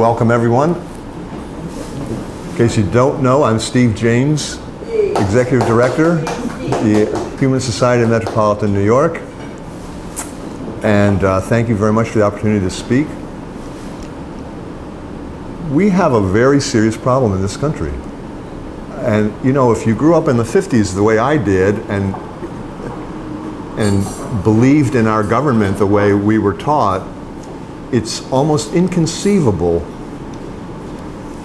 Welcome everyone. In case you don't know, I'm Steve James, Executive Director, the Humanist Society of Metropolitan, New York. And thank you very much for the opportunity to speak. We have a very serious problem in this country. And you know, if you grew up in the 50s the way I did and believed in our government the way we were taught, it's almost inconceivable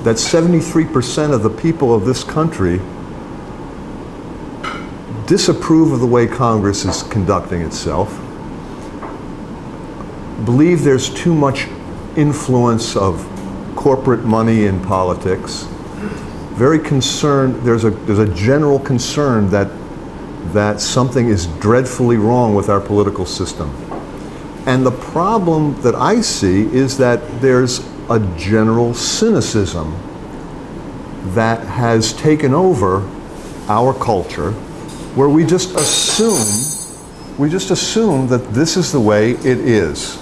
that 73% of the people of this country disapprove of the way Congress is conducting itself, believe there's too much influence of corporate money in politics, very concerned, there's a general concern that something is dreadfully wrong with our political system. And the problem that I see is that there's a general cynicism that has taken over our culture, where we just assume that this is the way it is.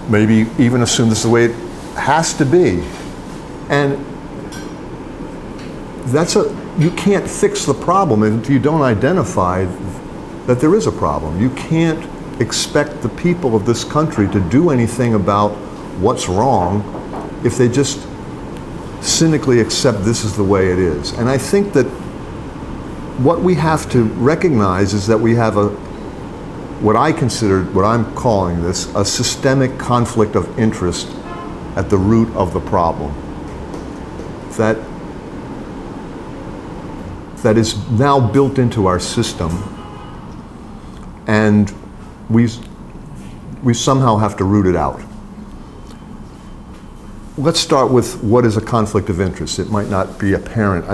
Maybe even assume this is the way it has to be. And you can't fix the problem if you don't identify that there is a problem. You can't expect the people of this country to do anything about what's wrong if they just cynically accept this is the way it is. And I think that what we have to recognize is that we have what I'm calling this, a systemic conflict of interest at the root of the problem. That is now built into our system, and we somehow have to root it out. Let's start with what is a conflict of interest. It might not be apparent.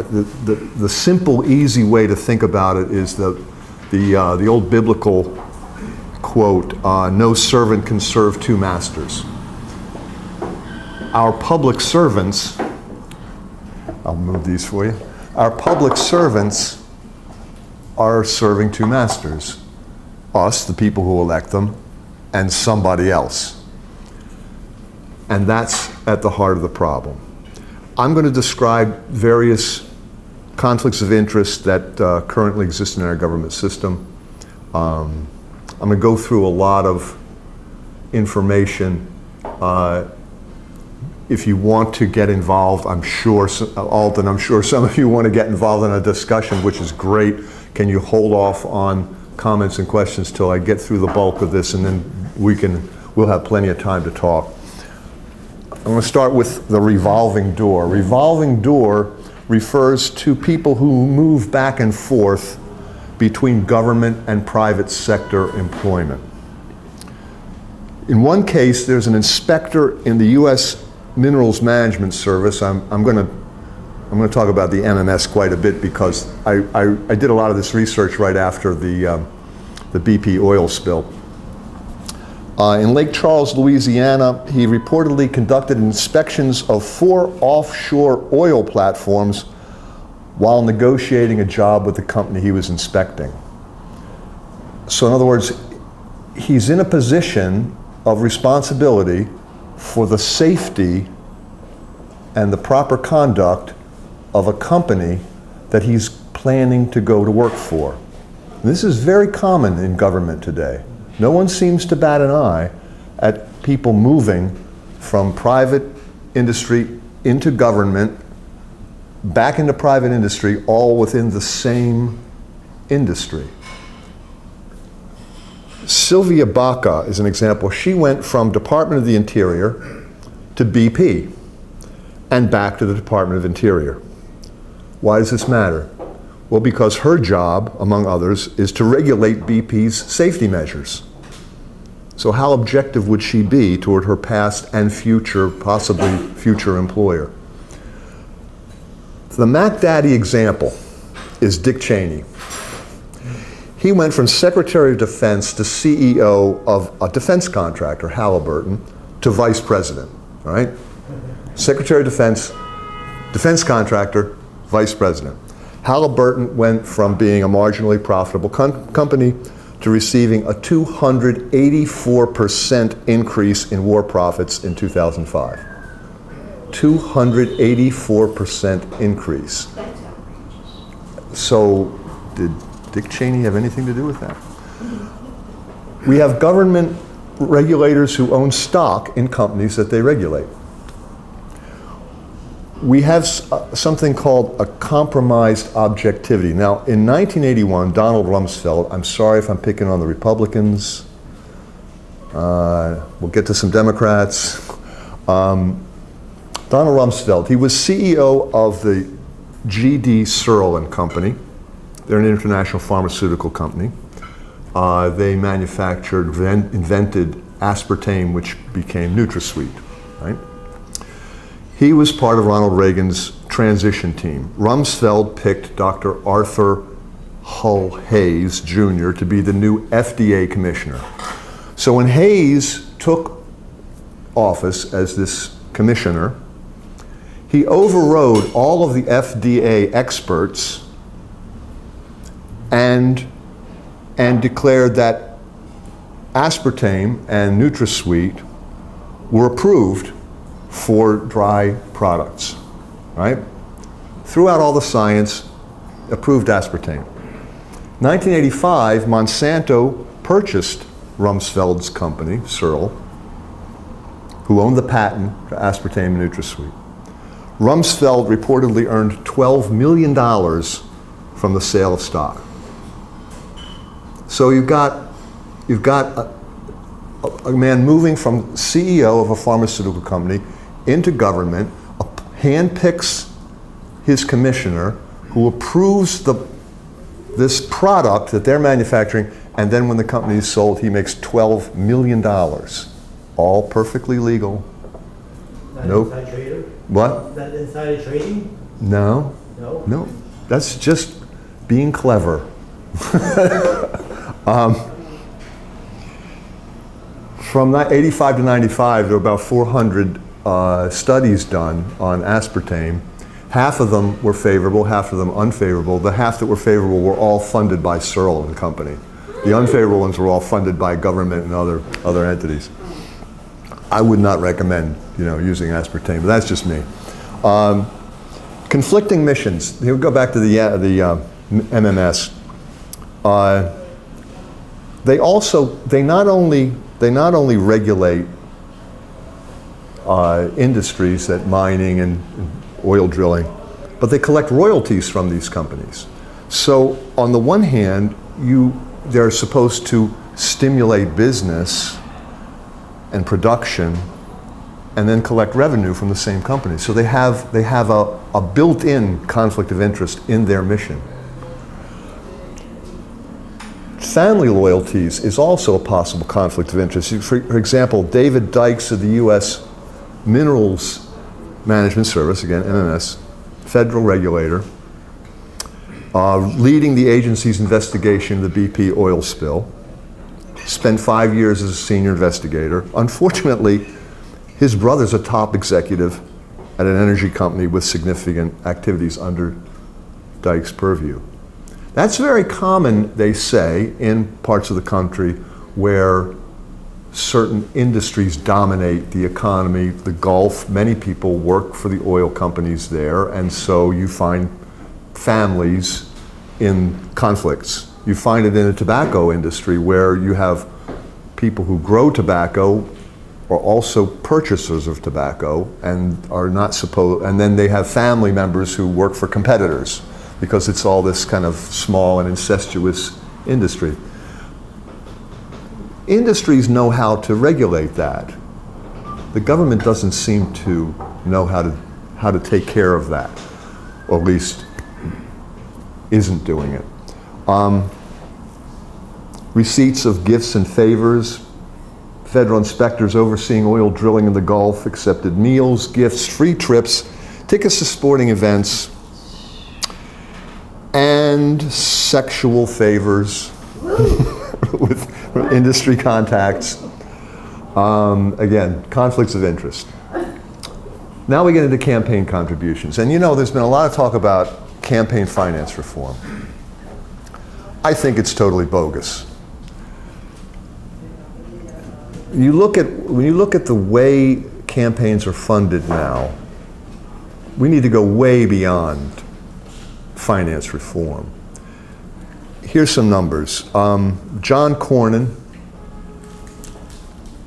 The simple, easy way to think about it is the old biblical quote, no servant can serve two masters. Our public servants, I'll move these for you. Our public servants are serving two masters. Us, the people who elect them, and somebody else. And that's at the heart of the problem. I'm going to describe various conflicts of interest that currently exist in our government system. I'm going to go through a lot of information. If you want to get involved, Alden, I'm sure some of you want to get involved in a discussion, which is great. Can you hold off on comments and questions till I get through the bulk of this, and then we'll have plenty of time to talk. I'm going to start with the revolving door. Revolving door refers to people who move back and forth between government and private sector employment. In one case, there's an inspector in the U.S. Minerals Management Service. I'm going to talk about the MMS quite a bit because I did a lot of this research right after the BP oil spill. In Lake Charles, Louisiana, he reportedly conducted inspections of 4 offshore oil platforms while negotiating a job with the company he was inspecting. So in other words, he's in a position of responsibility for the safety and the proper conduct of a company that he's planning to go to work for. This is very common in government today. No one seems to bat an eye at people moving from private industry into government, back into private industry, all within the same industry. Sylvia Baca is an example. She went from Department of the Interior to BP and back to the Department of Interior. Why does this matter? Well, because her job, among others, is to regulate BP's safety measures. So how objective would she be toward her past and future, possibly future employer? The Mac Daddy example is Dick Cheney. He went from Secretary of Defense to CEO of a defense contractor, Halliburton, to Vice President, all right? Secretary of Defense, defense contractor, Vice President. Halliburton went from being a marginally profitable company to receiving a 284% increase in war profits in 2005. 284% increase. So did Dick Cheney have anything to do with that? We have government regulators who own stock in companies that they regulate. We have something called a compromised objectivity. Now, in 1981, Donald Rumsfeld, I'm sorry if I'm picking on the Republicans, we'll get to some Democrats. Donald Rumsfeld, he was CEO of the G.D. Searle and Company. They're an international pharmaceutical company. They manufactured, invented aspartame, which became NutraSweet, right? He was part of Ronald Reagan's transition team. Rumsfeld picked Dr. Arthur Hull Hayes Jr. to be the new FDA commissioner. So when Hayes took office as this commissioner, he overrode all of the FDA experts and declared that aspartame and NutraSweet were approved for dry products, right? Threw out all the science, approved aspartame. 1985, Monsanto purchased Rumsfeld's company, Searle, who owned the patent for aspartame and NutraSweet. Rumsfeld reportedly earned $12 million from the sale of stock. So you've got a man moving from CEO of a pharmaceutical company into government, handpicks his commissioner, who approves this product that they're manufacturing, and then when the company is sold, he makes $12 million. All perfectly legal. Nope. Inside trader? What? That insider trading? No. No? No. That's just being clever. From 85 to 95, there were about 400 studies done on aspartame. Half of them were favorable, half of them unfavorable. The half that were favorable were all funded by Searle and Company. The unfavorable ones were all funded by government and other entities. I would not recommend, using aspartame, but that's just me. Conflicting missions. Here we go back to the MMS. They not only regulate industries, that mining and oil drilling, but they collect royalties from these companies. So on the one hand, they're supposed to stimulate business and production and then collect revenue from the same company. So they have a built-in conflict of interest in their mission. Family loyalties is also a possible conflict of interest. For example, David Dykes of the U.S. Minerals Management Service, again, MMS, federal regulator, leading the agency's investigation of the BP oil spill, spent 5 years as a senior investigator. Unfortunately, his brother's a top executive at an energy company with significant activities under Dykes' purview. That's very common, they say, in parts of the country where certain industries dominate the economy. The Gulf, many people work for the oil companies there, and so you find families in conflicts. You find it in the tobacco industry where you have people who grow tobacco are also purchasers of tobacco and are not supposed, and then they have family members who work for competitors, because it's all this kind of small and incestuous industry. Industries know how to regulate that. The government doesn't seem to know how to take care of that, or at least isn't doing it. Receipts of gifts and favors. Federal inspectors overseeing oil drilling in the Gulf accepted meals, gifts, free trips, tickets to sporting events, and sexual favors with industry contacts. Again, conflicts of interest. Now we get into campaign contributions. And there's been a lot of talk about campaign finance reform. I think it's totally bogus. When you look at the way campaigns are funded now, we need to go way beyond finance reform. Here's some numbers. John Cornyn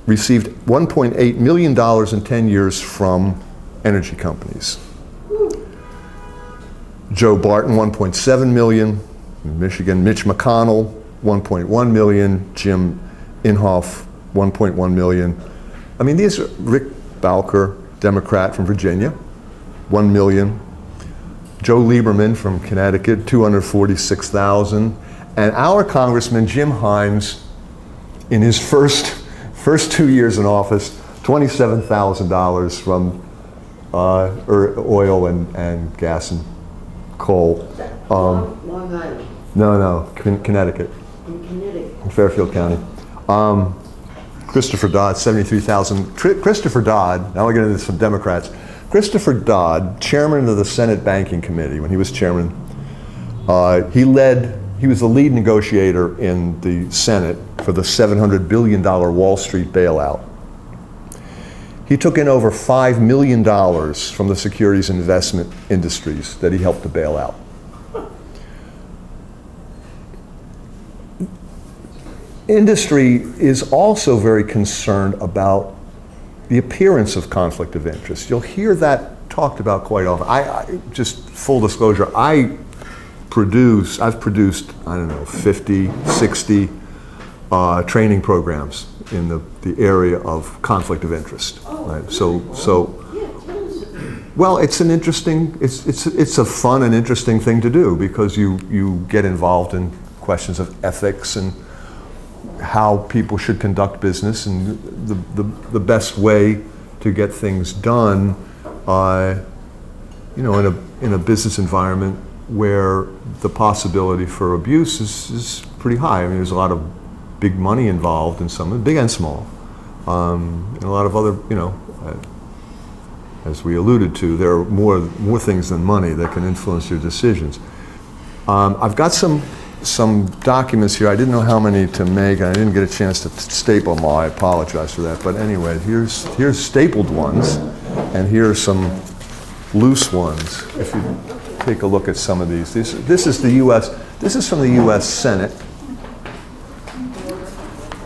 received $1.8 million in 10 years from energy companies. Joe Barton, 1.7 million. In Michigan, Mitch McConnell, 1.1 million. Jim Inhofe, 1.1 million. I mean, these are Rick Bowker, Democrat from Virginia, 1 million. Joe Lieberman from Connecticut, 246,000. And our Congressman Jim Himes, in his first 2 years in office, $27,000 from oil and gas and coal. Long Island. No, Connecticut. In Connecticut. In Fairfield County. Christopher Dodd, 73,000. Christopher Dodd, now we're getting into some Democrats. Christopher Dodd, chairman of the Senate Banking Committee, when he was chairman, he was the lead negotiator in the Senate for the $700 billion Wall Street bailout. He took in over $5 million from the securities and investment industries that he helped to bail out. Industry is also very concerned about the appearance of conflict of interest. You'll hear that talked about quite often. I just full disclosure, I've produced, I don't know, 50, 60 training programs in the area of conflict of interest. Right? Well, it's an interesting, it's a fun and interesting thing to do because you get involved in questions of ethics and how people should conduct business and the best way to get things done, in a business environment where the possibility for abuse is pretty high. I mean, there's a lot of big money involved in some, big and small, and a lot of other, as we alluded to, there are more things than money that can influence your decisions. I've got some documents here. I didn't know how many to make, and I didn't get a chance to staple them all. I apologize for that. But anyway, here's stapled ones, and here are some loose ones. If you take a look at some of these, this is the U.S. This is from the U.S. Senate,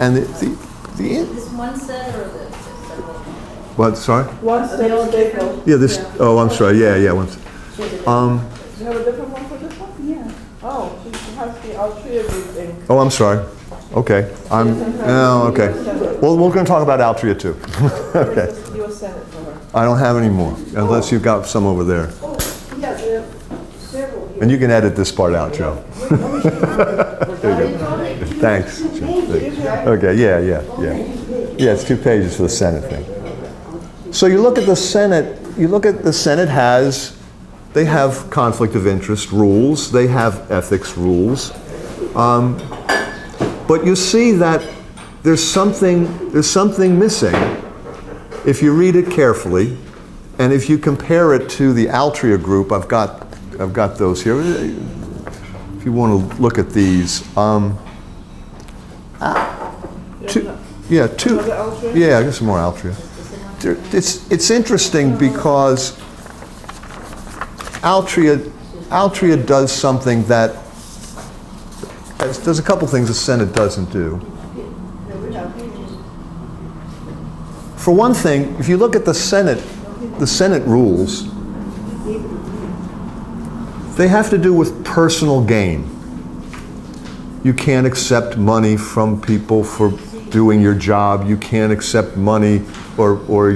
and Is one set or the several? What? Sorry. One staple. Yeah. This. Oh, I'm sorry. Yeah. One. Do you have a different one for this one? Yeah. Oh, she has the Altria Group thing. Oh, I'm sorry. Okay. Okay. Well, we're going to talk about Altria too. Okay. U.S. Senate for her. I don't have any more, unless you've got some over there. Oh, yeah, there are several here. And you can edit this part out, Joe. There you go. Thanks. Okay, yeah. Yeah, it's 2 pages for the Senate thing. So you look at the Senate, they have conflict of interest rules, they have ethics rules, but you see that there's something missing if you read it carefully, and if you compare it to the Altria group. I've got those here. If you want to look at these, I got some more Altria. It's interesting because Altria does something that does a couple things the Senate doesn't do. For one thing, if you look at the Senate rules, they have to do with personal gain. You can't accept money from people for doing your job. You can't accept money or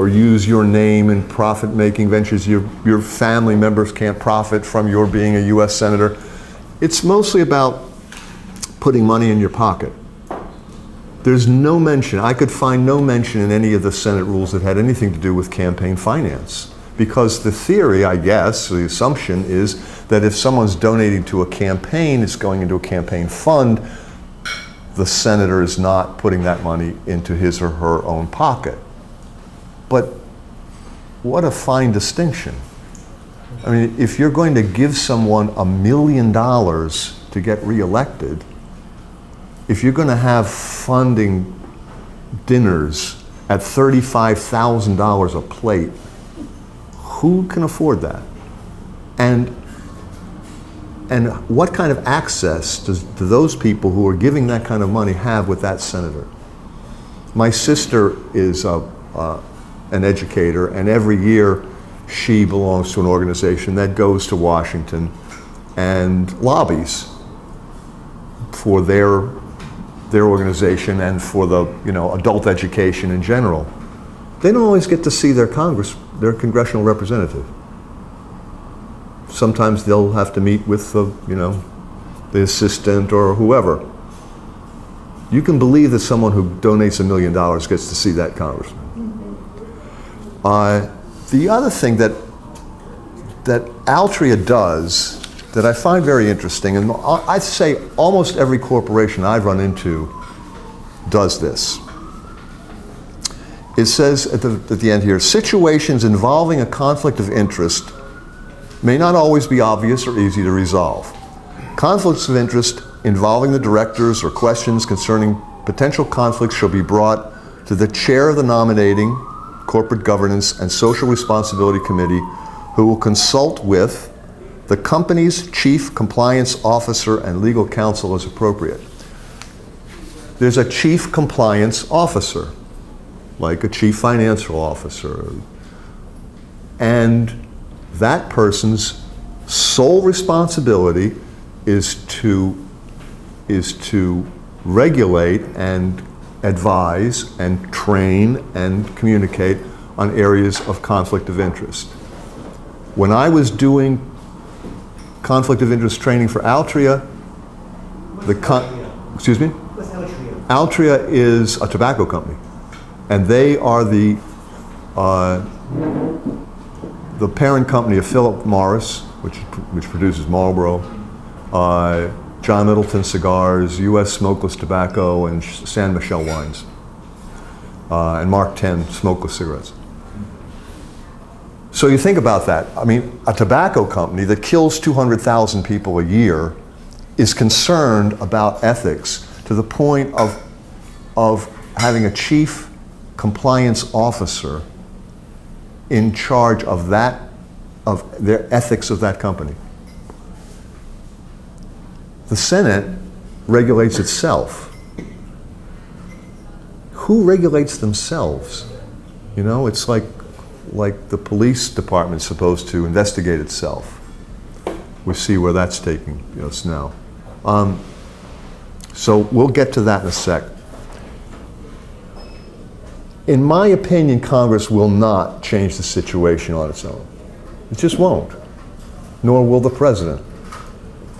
use your name in profit-making ventures. Your family members can't profit from your being a U.S. Senator. It's mostly about putting money in your pocket. There's no mention, I could find no mention in any of the Senate rules that had anything to do with campaign finance. Because the theory, I guess, the assumption is that if someone's donating to a campaign, it's going into a campaign fund, the senator is not putting that money into his or her own pocket. But what a fine distinction. I mean, if you're going to give someone $1 million to get reelected, if you're going to have funding dinners at $35,000 a plate, Who can afford that? And what kind of access do those people who are giving that kind of money have with that senator? My sister is an educator, and every year she belongs to an organization that goes to Washington and lobbies for their organization and for the adult education in general. They don't always get to see their congressional representative. Sometimes they'll have to meet with the assistant or whoever. You can believe that someone who donates $1 million gets to see that congressman. The other thing that Altria does that I find very interesting, and I'd say almost every corporation I've run into does this. It says at the end here, situations involving a conflict of interest may not always be obvious or easy to resolve. Conflicts of interest involving the directors or questions concerning potential conflicts shall be brought to the chair of the Nominating, Corporate Governance, and Social Responsibility Committee, who will consult with the company's chief compliance officer and legal counsel as appropriate. There's a chief compliance officer, like a chief financial officer, and that person's sole responsibility is to regulate and advise and train and communicate on areas of conflict of interest. When I was doing conflict of interest training for Altria, excuse me? What's Altria? Altria is a tobacco company, and they are the parent company of Philip Morris, which produces Marlboro, John Middleton Cigars, U.S. Smokeless Tobacco, and San Michel Wines, and Mark 10 Smokeless Cigarettes. So you think about that. I mean, a tobacco company that kills 200,000 people a year is concerned about ethics to the point of having a chief compliance officer in charge of their ethics of that company. The Senate regulates itself. Who regulates themselves? It's like the police department's supposed to investigate itself. We see where that's taking us now. So we'll get to that in a sec. In my opinion, Congress will not change the situation on its own. It just won't. Nor will the president.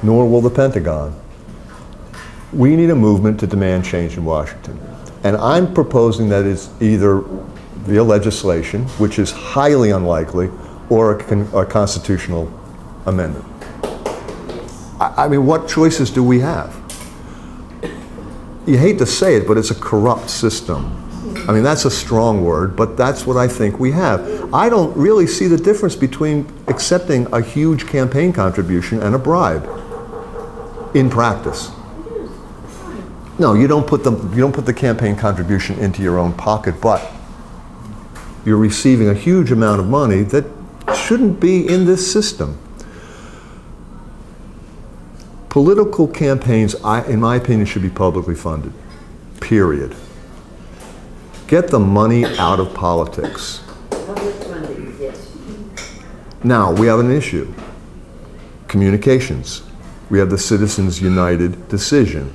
Nor will the Pentagon. We need a movement to demand change in Washington. And I'm proposing that it's either via legislation, which is highly unlikely, or a constitutional amendment. I mean, what choices do we have? You hate to say it, but it's a corrupt system. I mean, that's a strong word, but that's what I think we have. I don't really see the difference between accepting a huge campaign contribution and a bribe in practice. No, you don't put the campaign contribution into your own pocket, but you're receiving a huge amount of money that shouldn't be in this system. Political campaigns, in my opinion, should be publicly funded, period. Get the money out of politics. Public funding, yes. Now, we have an issue. Communications. We have the Citizens United decision.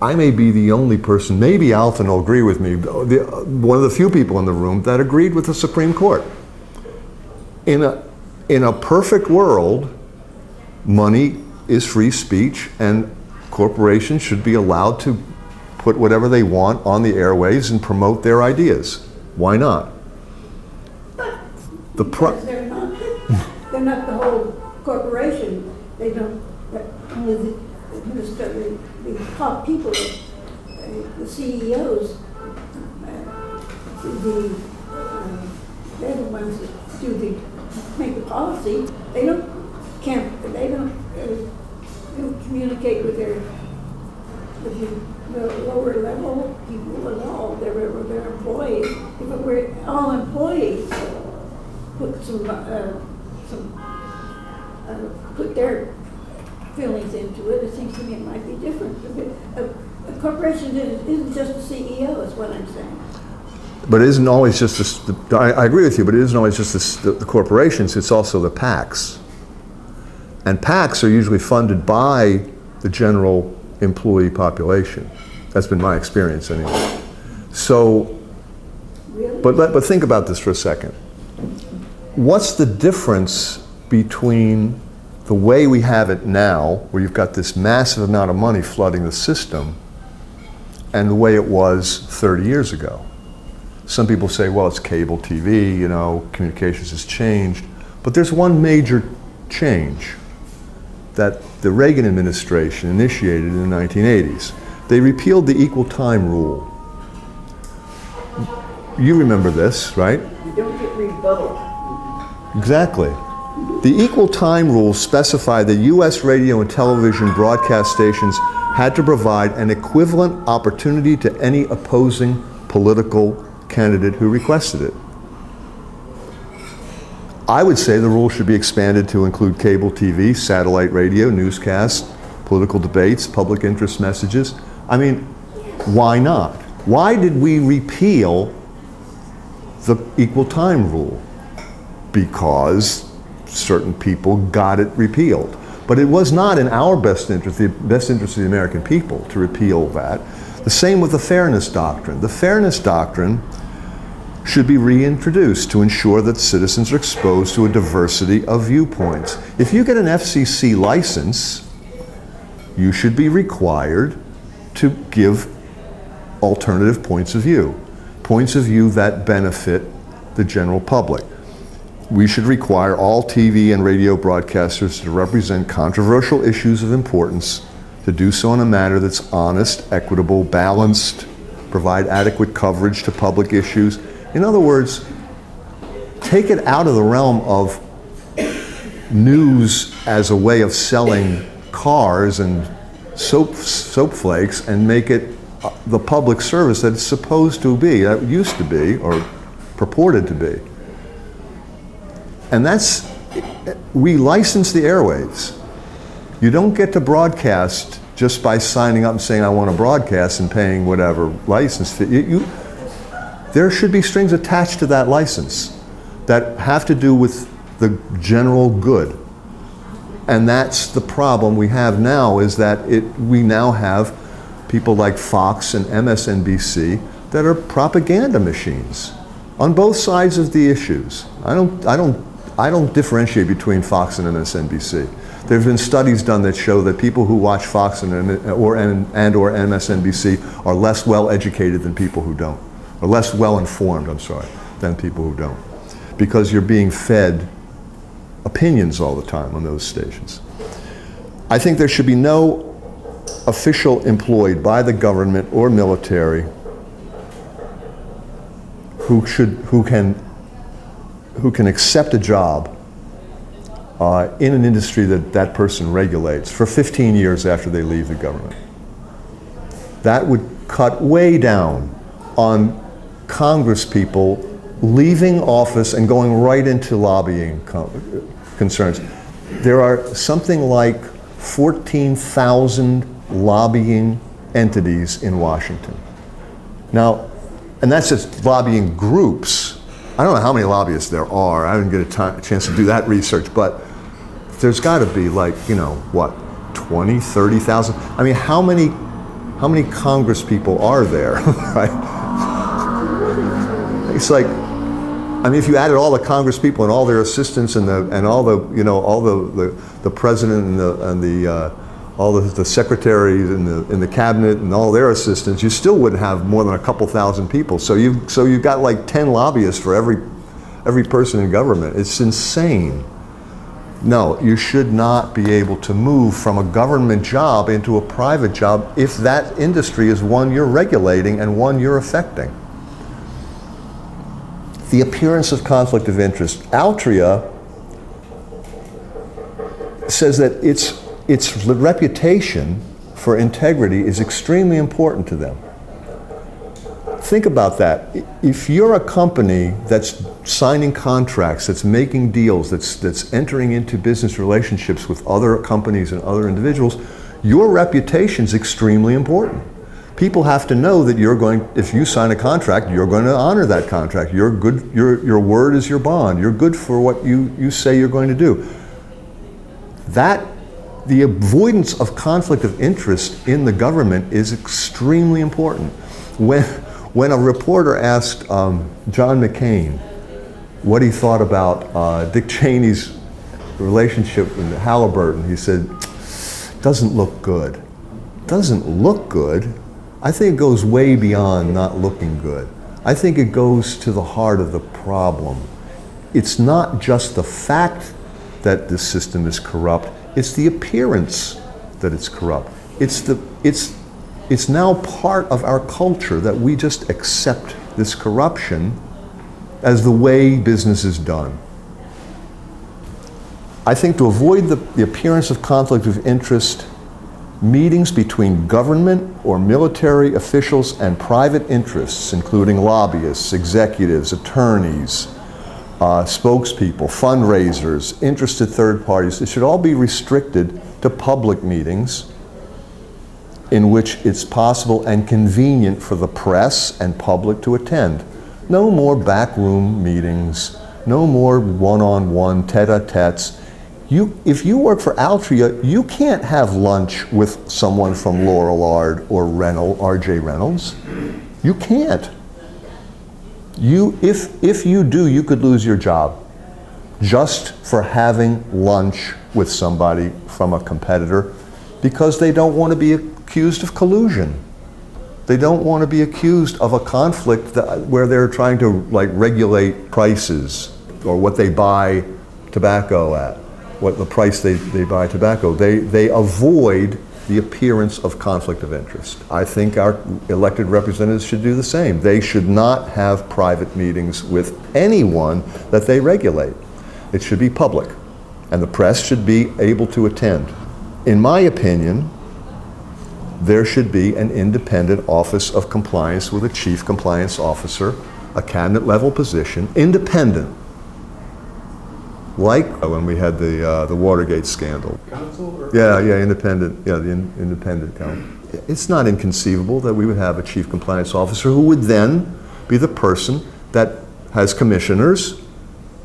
I may be the only person, maybe Alton will agree with me, one of the few people in the room that agreed with the Supreme Court. In a perfect world, money is free speech and corporations should be allowed to put whatever they want on the airwaves and promote their ideas. Why not? Because they're not the whole corporation. They don't, only the administrator, the top people, the CEOs, they're the ones that make the policy. They don't communicate with the lower level people at all. They're employees. But we're all employees. put their feelings into it, it seems to me it might be different. A corporation isn't just the CEO, is what I'm saying. But it isn't always just I agree with you, but it isn't always just the corporations, it's also the PACs. And PACs are usually funded by the general employee population. That's been my experience anyway. So, Really? but think about this for a second. What's the difference between the way we have it now, where you've got this massive amount of money flooding the system, and the way it was 30 years ago? Some people say, well, it's cable TV, you know, communications has changed. But there's one major change that the Reagan administration initiated in the 1980s. They repealed the equal time rule. You remember this, right? You don't get rebuttal. Exactly. The equal time rule specified that U.S. radio and television broadcast stations had to provide an equivalent opportunity to any opposing political candidate who requested it. I would say the rule should be expanded to include cable TV, satellite radio, newscasts, political debates, public interest messages. I mean, why not? Why did we repeal the equal time rule? Because certain people got it repealed. But it was not in our best interest, the best interest of the American people, to repeal that. The same with the fairness doctrine. The fairness doctrine should be reintroduced to ensure that citizens are exposed to a diversity of viewpoints. If you get an FCC license, you should be required to give alternative points of view that benefit the general public. We should require all TV and radio broadcasters to represent controversial issues of importance, to do so in a manner that's honest, equitable, balanced, provide adequate coverage to public issues. In other words, take it out of the realm of news as a way of selling cars and soap flakes and make it the public service that it's supposed to be, that used to be, or purported to be. And that's, we license the airwaves. You don't get to broadcast just by signing up and saying, I want to broadcast and paying whatever license fee. There should be strings attached to that license that have to do with the general good. And that's the problem we have now, is that we now have people like Fox and MSNBC that are propaganda machines on both sides of the issues. I don't differentiate between Fox and MSNBC. There have been studies done that show that people who watch Fox or MSNBC are less well educated than people who don't. Or less well informed, than people who don't. Because you're being fed opinions all the time on those stations. I think there should be no official employed by the government or military who can accept a job in an industry that person regulates for 15 years after they leave the government. That would cut way down on Congress people leaving office and going right into lobbying concerns. There are something like 14,000 lobbying entities in Washington. Now, and that's just lobbying groups. I don't know how many lobbyists there are. I didn't get a chance to do that research, but there's got to be 20, 30,000. I mean, how many Congress people are there, right? It's like, if you added all the Congress people and all their assistants and all the president and all the secretaries in the cabinet and all their assistants, you still wouldn't have more than a couple thousand people. So you've got like 10 lobbyists for every person in government. It's insane. No, you should not be able to move from a government job into a private job if that industry is one you're regulating and one you're affecting. The appearance of conflict of interest. Altria says that its reputation for integrity is extremely important to them. think about that. If you're a company that's signing contracts, that's making deals, that's entering into business relationships with other companies and other individuals, your reputation is extremely important. People have to know that if you sign a contract, you're going to honor that contract. You're good, your word is your bond. You're good for what you say you're going to do. The avoidance of conflict of interest in the government is extremely important. When a reporter asked John McCain what he thought about Dick Cheney's relationship with Halliburton, he said, doesn't look good. Doesn't look good? I think it goes way beyond not looking good. I think it goes to the heart of the problem. It's not just the fact that this system is corrupt, it's the appearance that it's corrupt. It's now part of our culture that we just accept this corruption as the way business is done. I think to avoid the appearance of conflict of interest, meetings between government or military officials and private interests, including lobbyists, executives, attorneys, spokespeople, fundraisers, interested third parties, it should all be restricted to public meetings in which it's possible and convenient for the press and public to attend. No more backroom meetings, no more one-on-one tete-a-tetes. If you work for Altria, you can't have lunch with someone from Lorillard or R.J. Reynolds. You can't. If you do, you could lose your job just for having lunch with somebody from a competitor because they don't want to be accused of collusion. They don't want to be accused of a conflict where they're trying to regulate prices or what they buy tobacco at, what the price they buy tobacco. They avoid the appearance of conflict of interest. I think our elected representatives should do the same. They should not have private meetings with anyone that they regulate. It should be public, and the press should be able to attend. In my opinion, there should be an independent Office of Compliance with a Chief Compliance Officer, a cabinet-level position, independent, like when we had the Watergate scandal. Counsel? Yeah, independent. Yeah, the independent counsel. It's not inconceivable that we would have a Chief Compliance Officer who would then be the person that has commissioners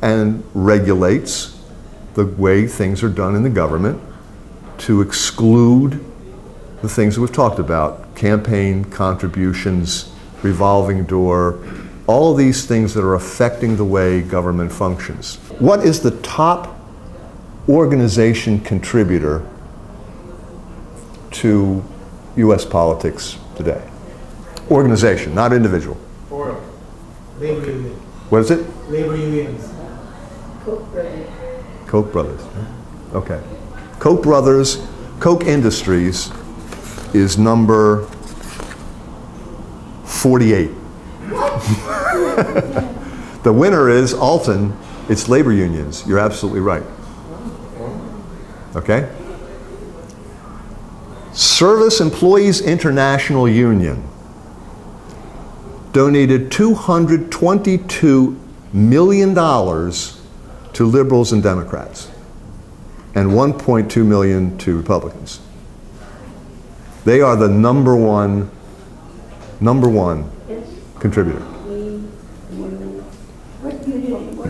and regulates the way things are done in the government to exclude the things that we've talked about, campaign contributions, revolving door, all these things that are affecting the way government functions. What is the top organization contributor to U.S. politics today? Organization, not individual. Oil. Labor union. What is it? Labor unions. Cook Brothers. Koch brothers. Okay. Koch brothers, Koch Industries is number 48. The winner is Alton. It's labor unions. You're absolutely right. Okay? Service Employees International Union donated $222 million to liberals and Democrats and $1.2 million to Republicans. They are the number one contributor.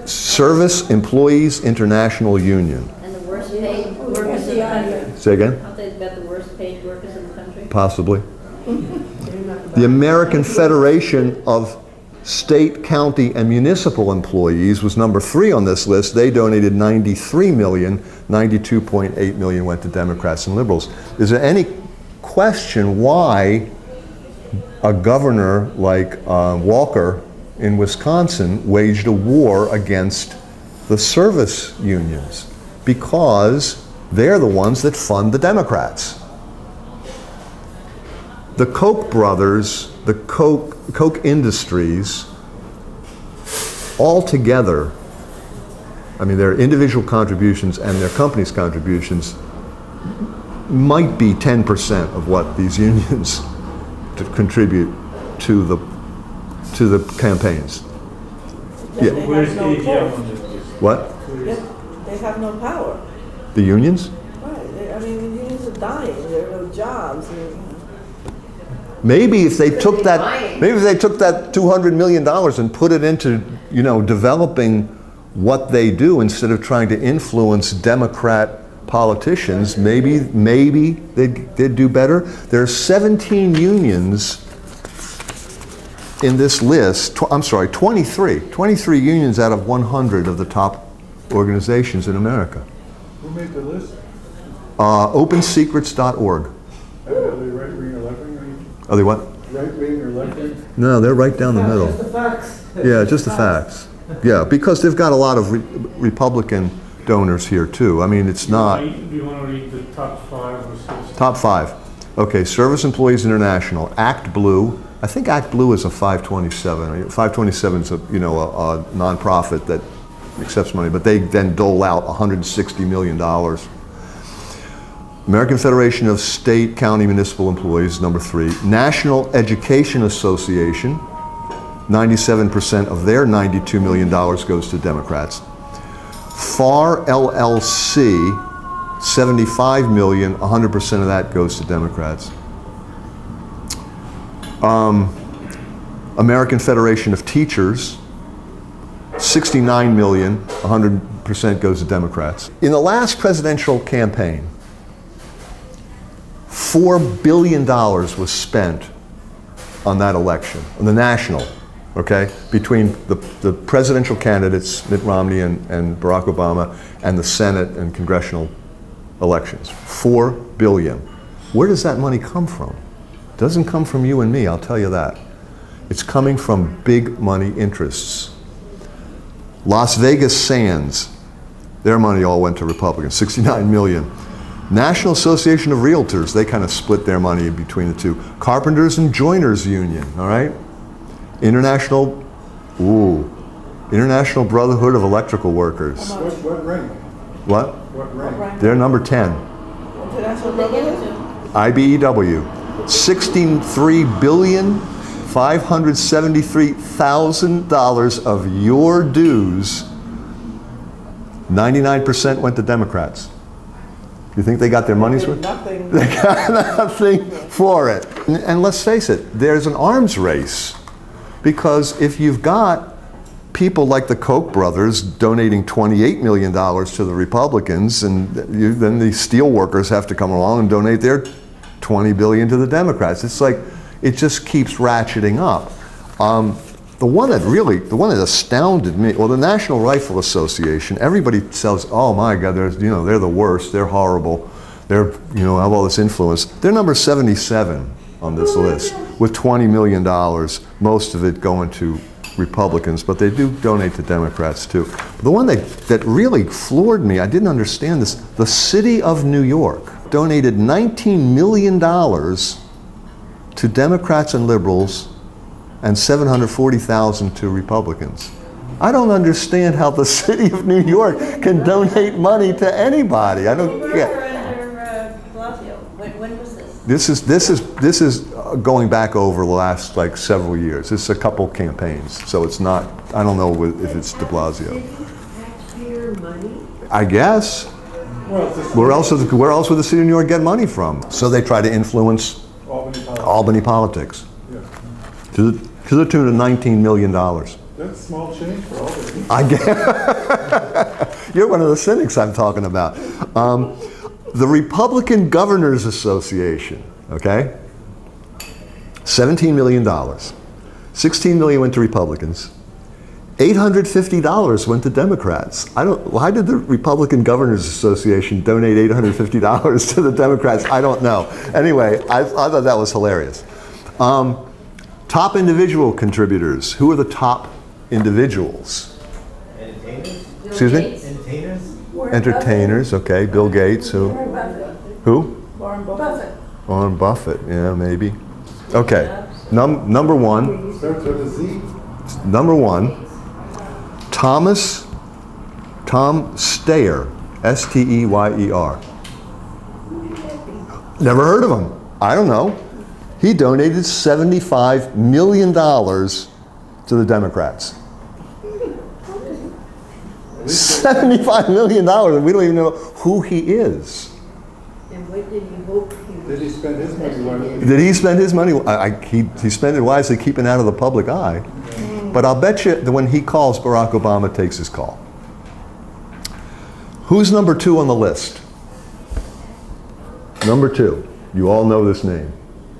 Service Employees International Union. And the worst paid workers in the country? Say again? Aren't they about the worst paid workers in the country? Possibly. The American Federation of State, County, and Municipal Employees was number 3 on this list. They donated $93 million, $92.8 million went to Democrats and liberals. Is there any question why a governor like Walker in Wisconsin waged a war against the service unions? Because they're the ones that fund the Democrats. The Koch brothers, the Koch Industries, all together, I mean, their individual contributions and their company's contributions might be 10% of what these unions to contribute to the to the campaigns. Yeah. They Where's have no AGM vote. on this? What? They have no power. The unions? Right. I mean, the unions are dying. There are no jobs. Maybe if they took that, maybe if they took that $200 million and put it into, developing what they do instead of trying to influence Democrat politicians, maybe they'd do better. There are 17 unions in this list. 23 unions out of 100 of the top organizations in America. Who made the list? OpenSecrets.org. Are they right wing or left wing? Are they what? Right wing or left wing? No, they're right down the middle. Just the facts. Yeah, just the facts. Yeah, because they've got a lot of Republican donors here too. I mean, it's not. Do you want to read the top 5 or 6? Top 5. Okay, Service Employees International, Act Blue. I think Act Blue is a 527. 527 is a nonprofit that accepts money, but they then dole out $160 million. American Federation of State, County, Municipal Employees, number 3. National Education Association, 97% of their $92 million goes to Democrats. FAR LLC, $75 million, 100% of that goes to Democrats. American Federation of Teachers, $69 million, 100% goes to Democrats. In the last presidential campaign, $4 billion was spent on that election, on the national, okay, between the presidential candidates, Mitt Romney and Barack Obama, and the Senate and congressional elections. $4 billion. Where does that money come from? It doesn't come from you and me, I'll tell you that. It's coming from big money interests. Las Vegas Sands, their money all went to Republicans, $69 million. National Association of Realtors, they kind of split their money between the two. Carpenters and Joiners Union, all right? International Brotherhood of Electrical Workers. What rank? What? What rank? They're number 10. International Brotherhood? IBEW, $63,573,000 of your dues, 99% went to Democrats. You think they got their money's worth? Nothing. They got nothing for it. And let's face it, there's an arms race. Because if you've got people like the Koch brothers donating $28 million to the Republicans, and then the steel workers have to come along and donate their $20 billion to the Democrats. It's like, it just keeps ratcheting up. The one that astounded me, well, the National Rifle Association, everybody says, oh my God, they're the worst, they're horrible, they're, have all this influence. They're number 77 on this list with $20 million, most of it going to Republicans, but they do donate to Democrats too. The one that really floored me, I didn't understand this, the city of New York donated $19 million to Democrats and liberals and $740,000 to Republicans. I don't understand how the city of New York can donate money to anybody. I don't get. Under Blasio. When was this? This is going back over the last several years. It's a couple campaigns, so it's not. I don't know if it's De Blasio. Taxpayer money? I guess. Well, it's Where else would the city of New York get money from? So they try to influence Albany politics. Yeah. To the tune of $19 million. That's small change for all of you. I guess. You're one of the cynics I'm talking about. The Republican Governors Association, okay? $17 million. $16 million went to Republicans. $850 went to Democrats. Why did the Republican Governors Association donate $850 to the Democrats? I don't know. Anyway, I thought that was hilarious. Top individual contributors. Who are the top individuals? Entertainers? Excuse me? Entertainers? Entertainers, okay. Bill Gates, who? Warren Buffett. Who? Warren Buffett. Warren Buffett, yeah, maybe. Okay, number one. Starts with a Z. Number one, Tom Steyer, S-T-E-Y-E-R. Never heard of him. I don't know. He donated $75 million to the Democrats. $75 million, and we don't even know who he is. And what did he hope he Did would? he spend his money wisely? Did he spend his money? He spent it wisely, keeping out of the public eye. But I'll bet you that when he calls, Barack Obama takes his call. Who's number 2 on the list? Number 2. You all know this name.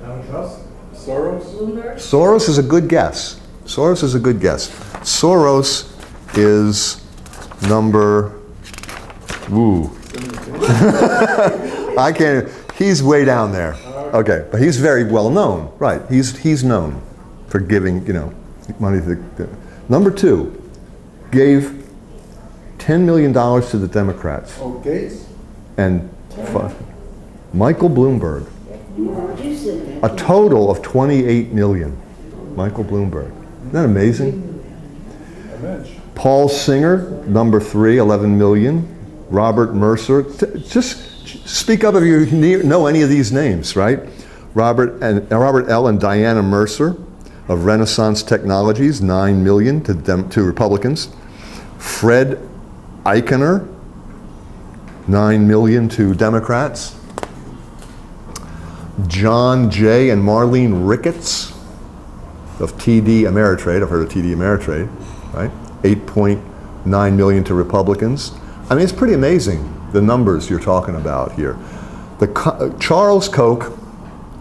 Alan Trust? Soros? Bloomberg? Soros is a good guess. Soros is a good guess. Soros is number, I can't, he's way down there. Okay, but he's very well known, right? He's known for giving, money to the, number 2 gave $10 million to the Democrats. Oh, Gates? And Michael Bloomberg, You said that. a total of 28 million. Michael Bloomberg. Isn't that amazing? A mensch. Paul Singer, number 3, 11 million. Robert Mercer. Just speak up if you know any of these names, right? Robert L. and Diana Mercer of Renaissance Technologies, 9 million to Republicans. Fred Eichener, 9 million to Democrats. John Jay and Marlene Ricketts of TD Ameritrade. I've heard of TD Ameritrade, right? 8.9 million to Republicans. I mean, it's pretty amazing, the numbers you're talking about here. Charles Koch,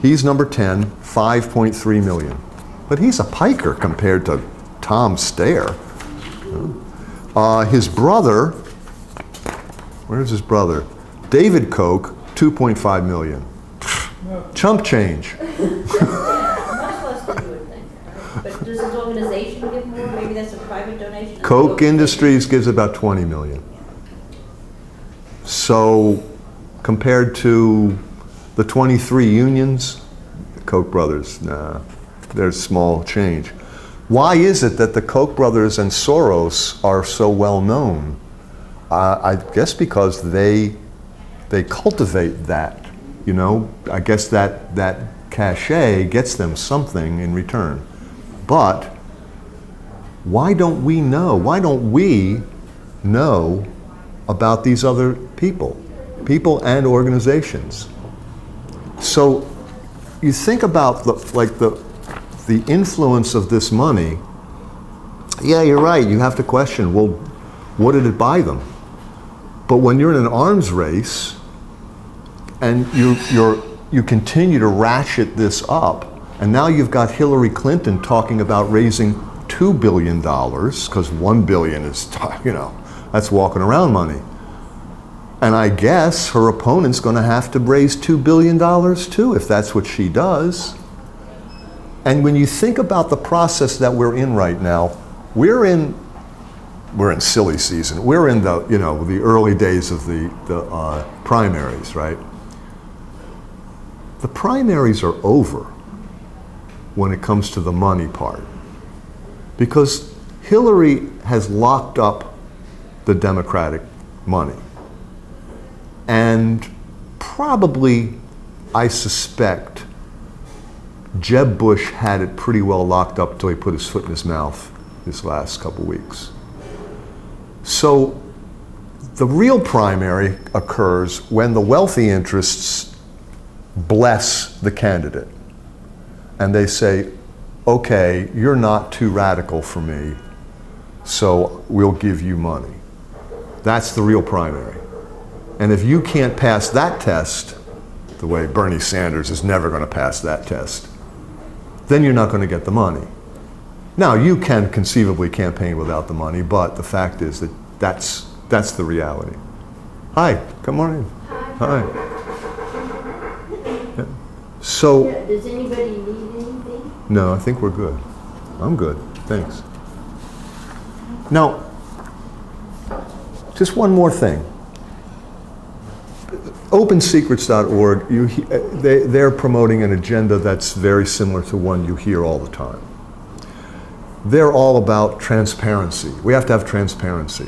he's number 10, 5.3 million. But he's a piker compared to Tom Steyer. His brother, where's his brother? David Koch, 2.5 million. Chump change. Much less than you would think. But does his organization give more? Maybe that's a private donation? Koch Industries gives about 20 million. So compared to the 23 unions, the Koch brothers, nah, there's small change. Why is it that the Koch brothers and Soros are so well known? I guess because they cultivate that. I guess that cachet gets them something in return. But why don't we know? Why don't we know about these other people and organizations? So you think about the influence of this money. Yeah, you're right. You have to question, well, what did it buy them? But when you're in an arms race and you continue to ratchet this up, and now you've got Hillary Clinton talking about raising $2 billion, because $1 billion is, that's walking around money. And I guess her opponent's going to have to raise $2 billion too, if that's what she does. And when you think about the process that we're in right now, we're in silly season. We're in the early days of the primaries, right? The primaries are over when it comes to the money part, because Hillary has locked up the Democratic money. And probably, I suspect, Jeb Bush had it pretty well locked up until he put his foot in his mouth this last couple weeks. So the real primary occurs when the wealthy interests bless the candidate. And they say, okay, you're not too radical for me, so we'll give you money. That's the real primary. And if you can't pass that test, the way Bernie Sanders is never going to pass that test, then you're not going to get the money. Now, you can conceivably campaign without the money, but the fact is that that's the reality. Hi, good morning. Hi. Yeah. So, Yeah, does anybody need anything? no, I think we're good. I'm good, thanks. Now, just one more thing. OpenSecrets.org, they're promoting an agenda that's very similar to one you hear all the time. They're all about transparency. We have to have transparency.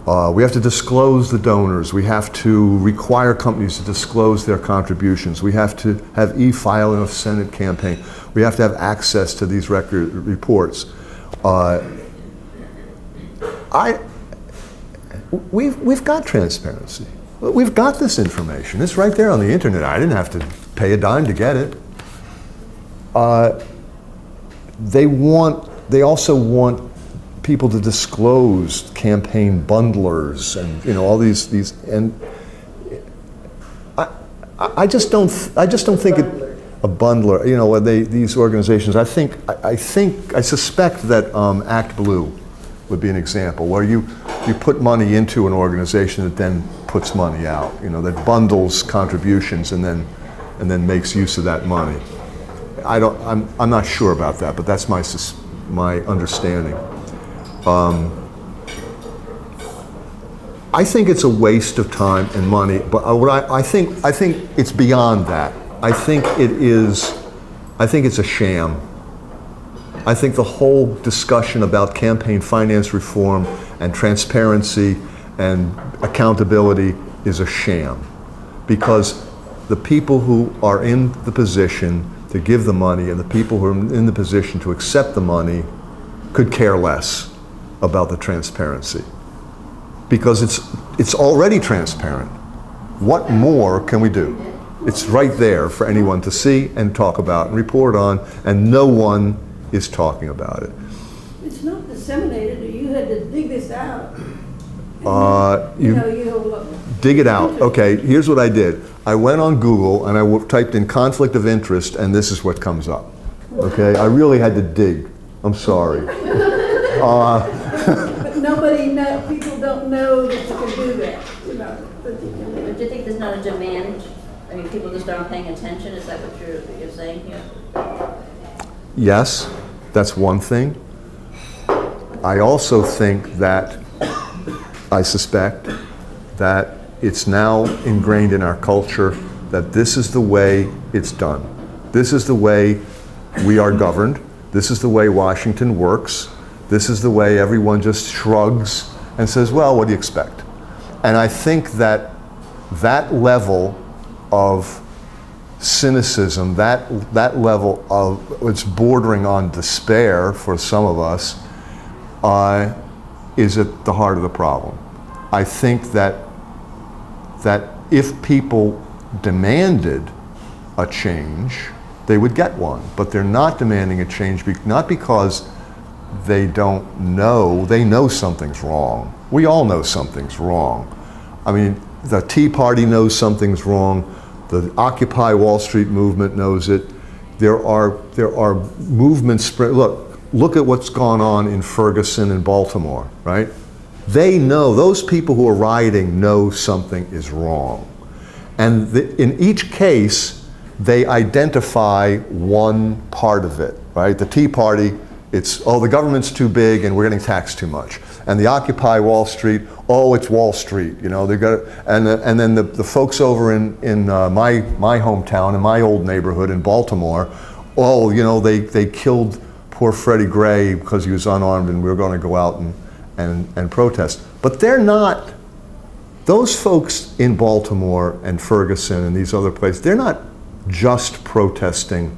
We have to disclose the donors. We have to require companies to disclose their contributions. We have to have e-filing of Senate campaign. We have to have access to these record reports. We've got transparency. We've got this information. It's right there on the internet. I didn't have to pay a dime to get it. They also want people to disclose campaign bundlers and all these and I just don't think it a bundler. These organizations. I suspect that Act Blue would be an example where you put money into an organization that then puts money out. That bundles contributions and then makes use of that money. I'm not sure about that, but that's my understanding. I think it's a waste of time and money, but I think it's beyond that. I think it's a sham. I think the whole discussion about campaign finance reform and transparency and accountability is a sham, because the people who are in the position to give the money and the people who are in the position to accept the money could care less about the transparency, because it's already transparent. What more can we do? It's right there for anyone to see and talk about and report on, and no one is talking about it. It's not disseminated, or you had to dig this out. Dig it out. Okay, here's what I did. I went on Google and I typed in conflict of interest, and this is what comes up. Okay, I really had to dig. I'm sorry. But nobody knows, people don't know that you can do that, But do you think there's not a demand? I mean, people just aren't paying attention? Is that what you're saying here? Yes, that's one thing. I also think that, I suspect that it's now ingrained in our culture that this is the way it's done. This is the way we are governed. This is the way Washington works. This is the way everyone just shrugs and says, well, what do you expect? And I think that that level of cynicism, that level of, it's bordering on despair for some of us, is at the heart of the problem. I think that if people demanded a change, they would get one. But they're not demanding a change, not because they don't know, they know something's wrong. We all know something's wrong. I mean, the Tea Party knows something's wrong. The Occupy Wall Street movement knows it. There are movements. Look at what's gone on in Ferguson and Baltimore, right? They know, those people who are rioting know something is wrong. And in each case, they identify one part of it, right? The Tea Party, it's, oh, the government's too big and we're getting taxed too much. And the Occupy Wall Street, oh, it's Wall Street, they got, and then the folks over in my hometown, in my old neighborhood in Baltimore, oh, they killed poor Freddie Gray because he was unarmed and we were going to go out and protest. But they're not, those folks in Baltimore and Ferguson and these other places, they're not just protesting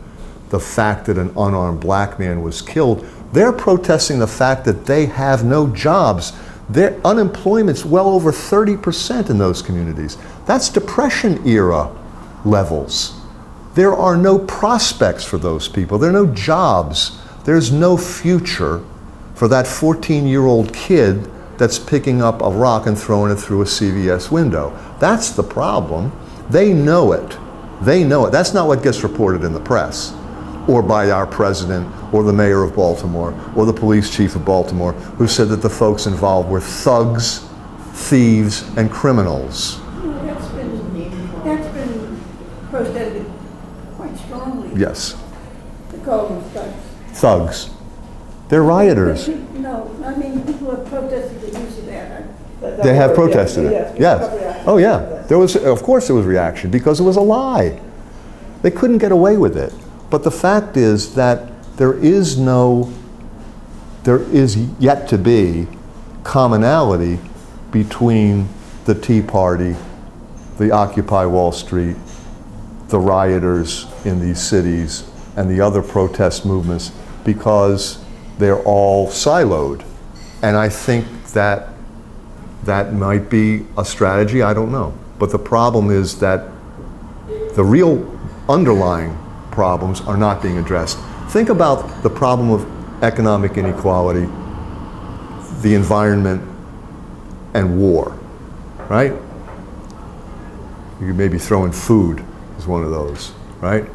the fact that an unarmed black man was killed. They're protesting the fact that they have no jobs. Their unemployment's well over 30% in those communities. That's Depression era levels. There are no prospects for those people. There are no jobs. There's no future for that 14-year-old kid that's picking up a rock and throwing it through a CVS window. That's the problem. They know it. They know it. That's not what gets reported in the press, or by our president, or the mayor of Baltimore, or the police chief of Baltimore, who said that the folks involved were thugs, thieves, and criminals. That's been protested quite strongly. Yes. To call them thugs. Thugs. They're rioters. No, I mean, people have protested the use of that. They have protested it. Yes. Oh yeah. There was, of course there was reaction, because it was a lie. They couldn't get away with it. But the fact is that there is yet to be commonality between the Tea Party, the Occupy Wall Street, the rioters in these cities, and the other protest movements, because they're all siloed. And I think that that might be a strategy, I don't know. But the problem is that the real underlying problems are not being addressed. Think about the problem of economic inequality, the environment, and war, right? You could maybe throw in food as one of those, right?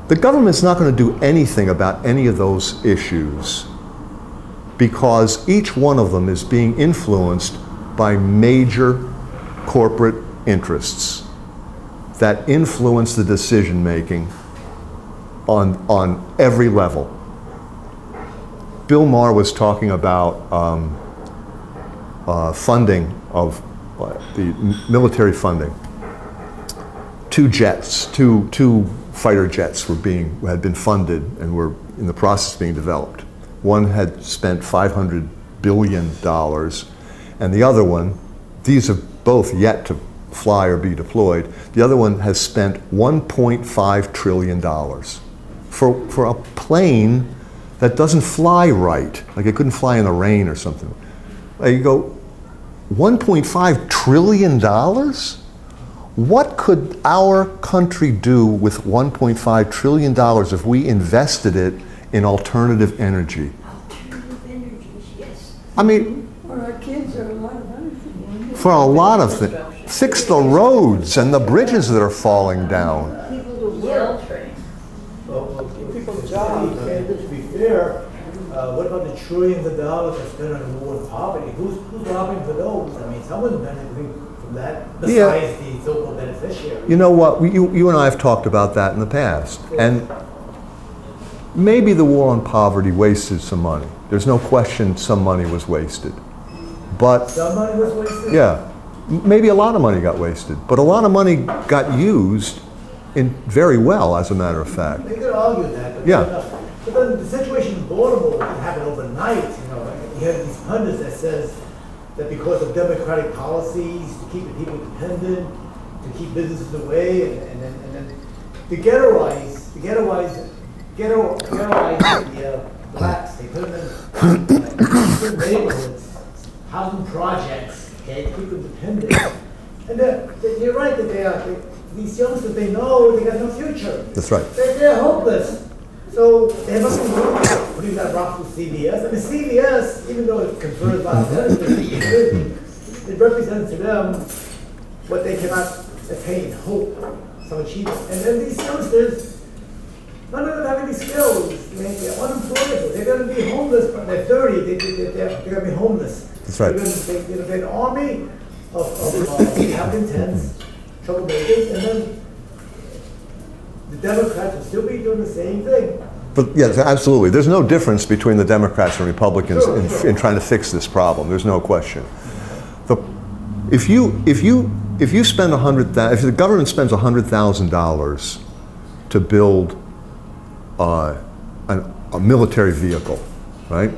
The government's not going to do anything about any of those issues because each one of them is being influenced by major corporate interests that influence the decision making on every level. Bill Maher was talking about funding of the military funding. Two fighter jets had been funded and were in the process of being developed. One had spent $500 billion, and the other one, these are both yet to fly or be deployed, the other one has spent $1.5 trillion for a plane that doesn't fly right, like it couldn't fly in the rain or something. You go, $1.5 trillion? What could our country do with $1.5 trillion if we invested it in alternative energy? Alternative energies, yes. I mean, For our kids or a lot of other things. for a lot of things. Fix the roads and the bridges that are falling down. People to Yell work. train. People jobs. To be fair, what about the trillions of dollars that's spent on the war and poverty? Who's lobbying for those? I mean, someone's benefiting from that besides the so-called beneficiaries. You know what, you and I have talked about that in the past. And maybe the war on poverty wasted some money. There's no question some money was wasted. But, Some money was wasted? yeah, maybe a lot of money got wasted. But a lot of money got used very well, as a matter of fact. They could argue that, but Yeah. but then the situation in Baltimore didn't happen overnight. You know, you have these pundits that says that because of democratic policies to keep the people dependent, to keep businesses away, and then to ghettoize the blacks. They put them in neighborhoods, housing projects, okay, to keep them dependent. And you're right that these youngsters, they know they got no future. That's right. They're hopeless. So they must be putting that rock through CVS. I mean, CVS, even though it confers a lot of benefits, it represents to them what they cannot attain, hope, some achievement. And then these youngsters, none of them have any skills. They're unemployable. They're going to be homeless when they're 30. They're going to be homeless. That's right. They're an army of malcontents, troublemakers, and then the Democrats will still be doing the same thing. But yes, absolutely. There's no difference between the Democrats and Republicans Sure. in trying to fix this problem. There's no question. If you spend if the government spends $100,000 to build a military vehicle, right,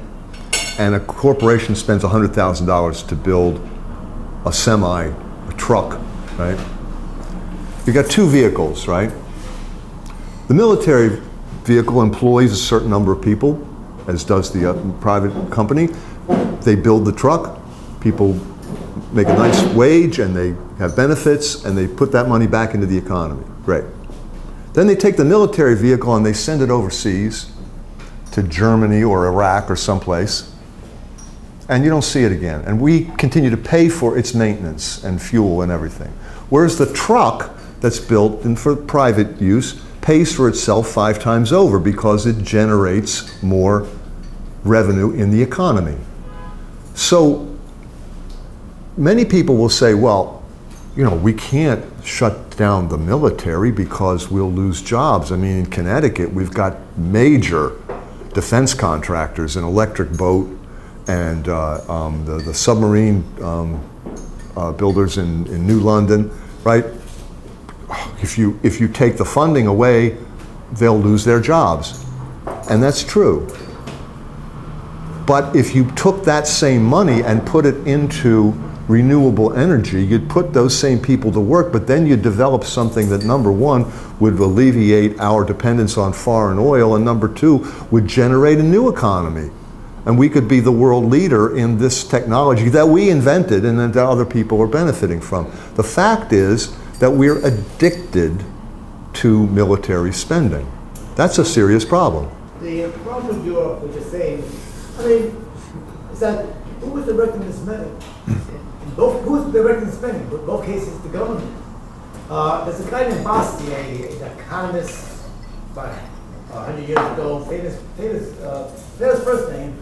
and a corporation spends $100,000 to build a truck, right? You got two vehicles, right? The military vehicle employs a certain number of people, as does the private company. They build the truck, people make a nice wage, and they have benefits, and they put that money back into the economy. Great. Then they take the military vehicle and they send it overseas to Germany or Iraq or someplace, and you don't see it again. And we continue to pay for its maintenance and fuel and everything. Whereas the truck that's built and for private use pays for itself 5 times over because it generates more revenue in the economy. So many people will say, well, you know, we can't shut down the military because we'll lose jobs. I mean, in Connecticut, we've got major defense contractors, an electric boat, and the submarine builders in New London, right? If you take the funding away, they'll lose their jobs. And that's true. But if you took that same money and put it into renewable energy, you'd put those same people to work, but then you'd develop something that, number one, would alleviate our dependence on foreign oil, and number two, would generate a new economy. And we could be the world leader in this technology that we invented and that other people are benefiting from. The fact is that we're addicted to military spending. That's a serious problem. The problem with Europe, which is saying, I mean, is that who was directing the spending? Who's directing the spending? In both cases, the government. There's a guy named Bastiat, an economist, about 100 years ago, famous first name.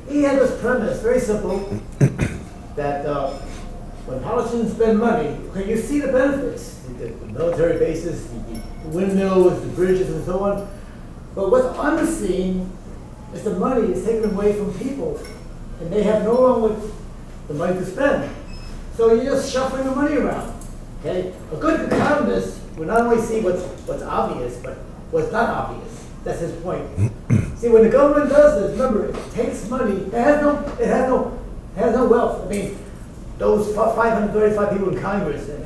He had this premise, very simple, that when politicians spend money, okay, you see the benefits, the military bases, the windmills, the bridges, and so on. But what's unseen is the money is taken away from people, and they have no longer the money to spend. So you're just shuffling the money around. Okay? A good economist will not only see what's obvious, but what's not obvious. That's his point. See, when the government does this, remember, it takes money. It has no wealth. I mean, those 535 people in Congress and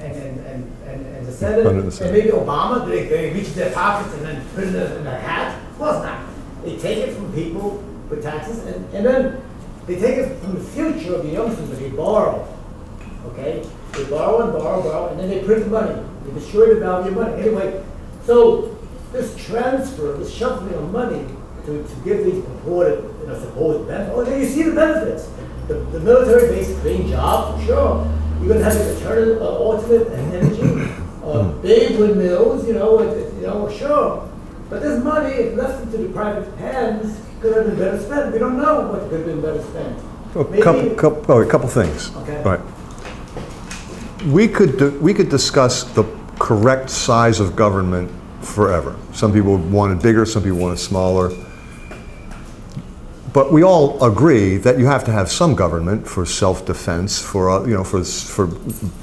the Senate, and maybe Obama, they reach their pockets and then put it in a hat. Of course not. They take it from people with taxes, and then they take it from the future of the youngsters, but they borrow. Okay? They borrow and borrow, and then they print money. They destroy the value of money. Anyway, so this transfer, this shuffling of money to give these purported, supposed benefits. Oh, you see the benefits. The military base creating jobs, sure. You're going to have an alternative, alternate energy, big windmills, sure. But this money, if left into the private hands, could have been better spent. We don't know what could have been better spent. A couple things. Okay. Right. We could discuss the correct size of government forever. Some people want it bigger, some people want it smaller. But we all agree that you have to have some government for self-defense, for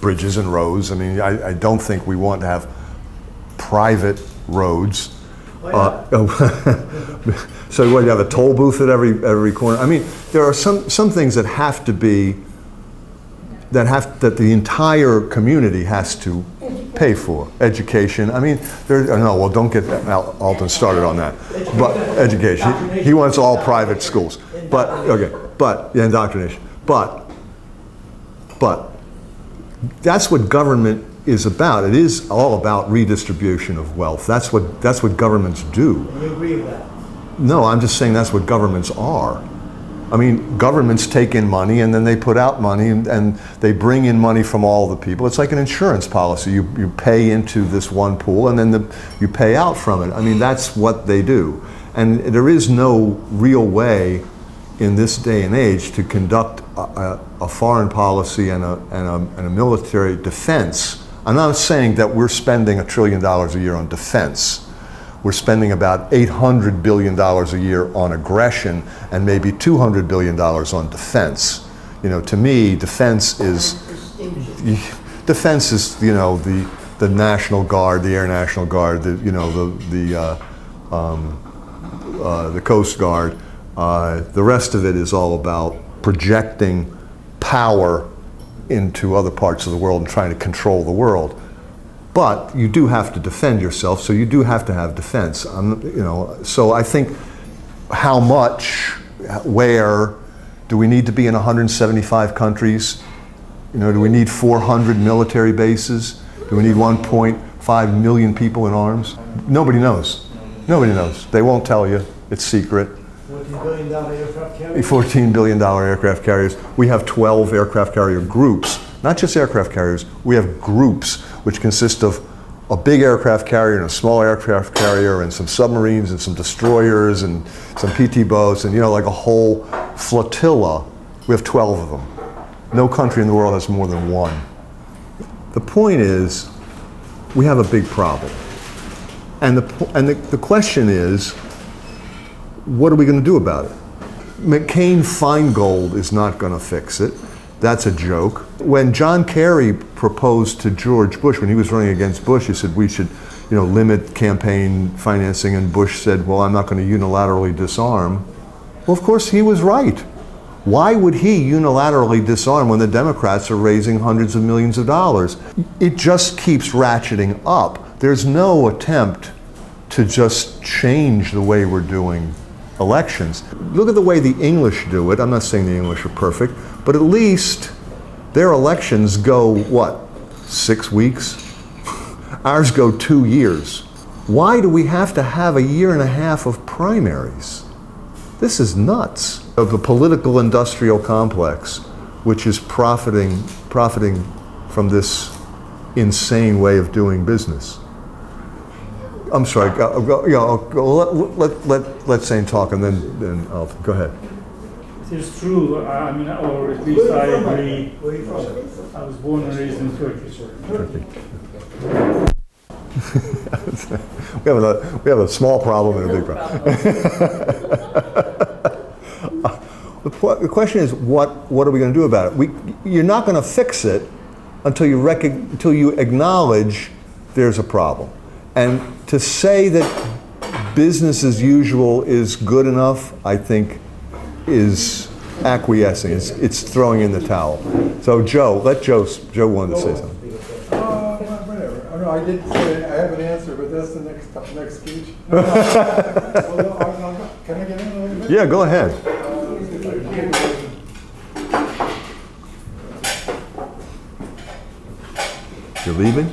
bridges and roads. I mean, I don't think we want to have private roads. So what, you have a toll booth at every corner? I mean, there are some things that have to be that the entire community has to pay for. Education. I mean, don't get Alton started on that. But education. He wants all private schools. But indoctrination. But that's what government is about. It is all about redistribution of wealth. That's what governments do. You agree with that? No, I'm just saying that's what governments are. I mean, governments take in money and then they put out money and they bring in money from all the people. It's like an insurance policy. You pay into this one pool and then you pay out from it. I mean, that's what they do. And there is no real way in this day and age to conduct a foreign policy and a military defense. I'm not saying that we're spending $1 trillion a year on defense. We're spending about $800 billion a year on aggression and maybe $200 billion on defense. To me, defense is the National Guard, the Air National Guard, the Coast Guard. The rest of it is all about projecting power into other parts of the world and trying to control the world. But you do have to defend yourself, so you do have to have defense. So I think how much, where, do we need to be in 175 countries? Do we need 400 military bases? Do we need 1.5 million people in arms? Nobody knows. Nobody knows. They won't tell you. It's secret. $14 billion aircraft carriers? $14 billion aircraft carriers. We have 12 aircraft carrier groups. Not just aircraft carriers, we have groups which consist of a big aircraft carrier and a small aircraft carrier and some submarines and some destroyers and some PT boats and like a whole flotilla. We have 12 of them. No country in the world has more than one. The point is, we have a big problem. And the question is, what are we going to do about it? McCain-Feingold is not going to fix it. That's a joke. When John Kerry proposed to George Bush, when he was running against Bush, he said we should, limit campaign financing, and Bush said, well, I'm not going to unilaterally disarm. Well, of course, he was right. Why would he unilaterally disarm when the Democrats are raising hundreds of millions of dollars? It just keeps ratcheting up. There's no attempt to just change the way we're doing elections. Look at the way the English do it. I'm not saying the English are perfect, but at least their elections go, what, 6 weeks? Ours go 2 years. Why do we have to have a year and a half of primaries? This is nuts. Of the political industrial complex, which is profiting from this insane way of doing business. I'm sorry, let Zane talk and then I'll, go ahead. It is true, I mean, or at least I agree. I was born and raised in Turkey. We have a small problem and a big problem. The question is, what are we going to do about it? You're not going to fix it until you acknowledge there's a problem. And to say that business as usual is good enough, I think, is acquiescing. It's throwing in the towel. So Joe wanted to say something. Whatever. Oh, no, I did say I have an answer, but that's the next speech. Can I get in a little bit? Yeah, go ahead. You're leaving?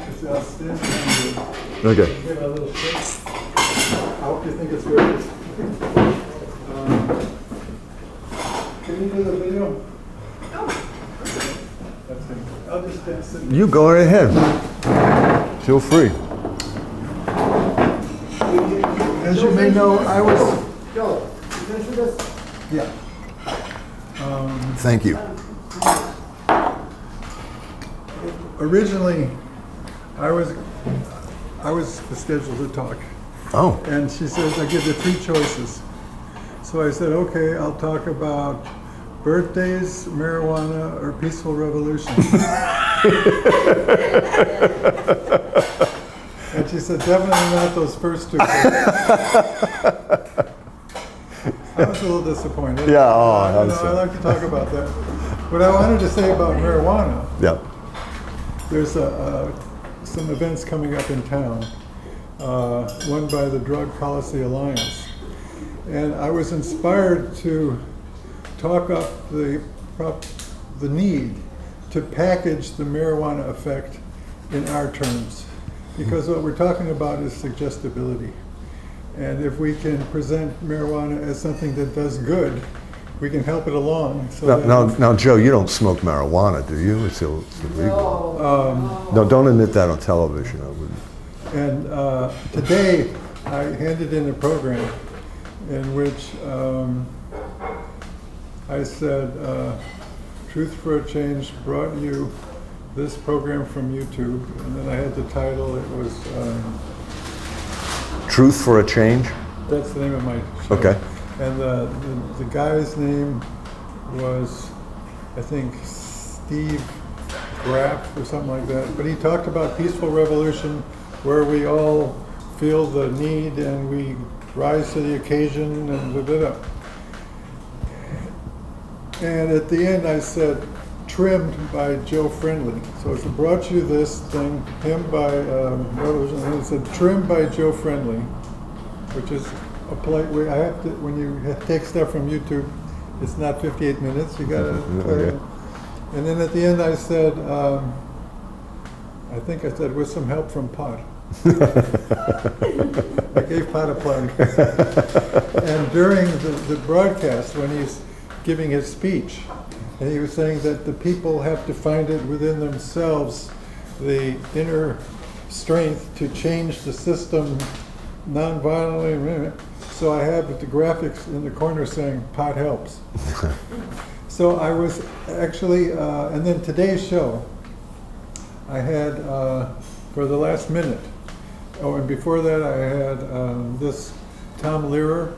Okay. Give a little shake. I hope you think it's good. Can you do the video? That's it. I'll just sit. You go right ahead. Feel free. As you may know, I was. Joe, you gonna shoot us? Yeah. Thank you. Originally, I was scheduled to talk, Oh. and she says, I give you 3 choices. So I said, okay, I'll talk about birthdays, marijuana, or peaceful revolution. And she said, definitely not those first 2. I was a little disappointed. Yeah, oh, I'm I sorry. like to talk about that. What I wanted to say about marijuana, Yeah. there's some events coming up in town, one by the Drug Policy Alliance. And I was inspired to talk up the need to package the marijuana effect in our terms. Because what we're talking about is suggestibility. And if we can present marijuana as something that does good, we can help it along. So Now, Joe, you don't smoke marijuana, do you? It's illegal. No, don't admit that on television. I wouldn't. And today, I handed in a program in which I said, Truth for a Change brought you this program from YouTube, and then I had the title, it was... Truth for a Change? That's the name of my show. Okay. And the guy's name was, I think, Steve Graff or something like that. But he talked about peaceful revolution, where we all feel the need and we rise to the occasion and da-da-da. And at the end I said, trimmed by Joe Friendly. So it brought you this thing, him by Revolution, and it said trimmed by Joe Friendly, which is a polite way. I have to, when you take stuff from YouTube, it's not 58 minutes, you gotta, Okay. And then at the end I said, I think I said, with some help from Pot. I gave Pot a plug. And during the broadcast, when he's giving his speech, and he was saying that the people have to find it within themselves, the inner strength to change the system non-violently. So I have the graphics in the corner saying, pot helps. So I was actually, and then today's show, I had, for the last minute, and before that I had this Tom Lehrer,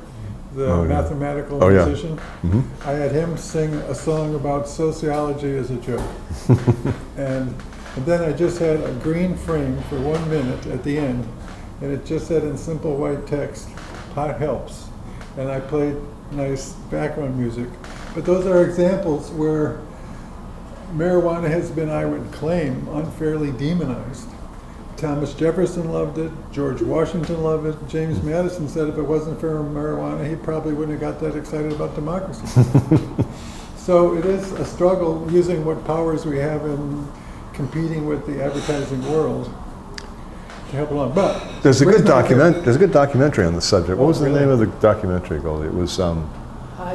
the mathematical musician. Mm-hmm. I had him sing a song about sociology as a joke. and then I just had a green frame for 1 minute at the end, and it just said in simple white text, pot helps. and I played nice background music. But those are examples where marijuana has been, I would claim, unfairly demonized. Thomas Jefferson loved it, George Washington loved it, James Madison said if it wasn't for marijuana, he probably wouldn't have got that excited about democracy. So it is a struggle using what powers we have in competing with the advertising world to help along. But There's a where's good my- There's a good documentary on the subject. What was the really? name of the documentary called? It was High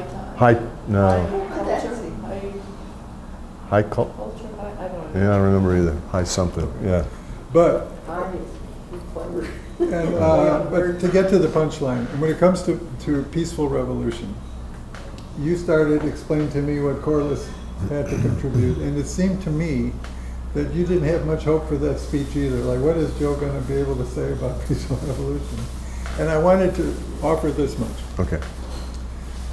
time. High no High culture. High High Cult. culture. I don't know. Yeah, I don't remember either. High something. Yeah. But High is clever. And, but to get to the punchline, when it comes to peaceful revolution, you started explaining to me what Corliss had to contribute, and it seemed to me that you didn't have much hope for that speech either. Like, what is Joe going to be able to say about peaceful revolution? And I wanted to offer this much, Okay.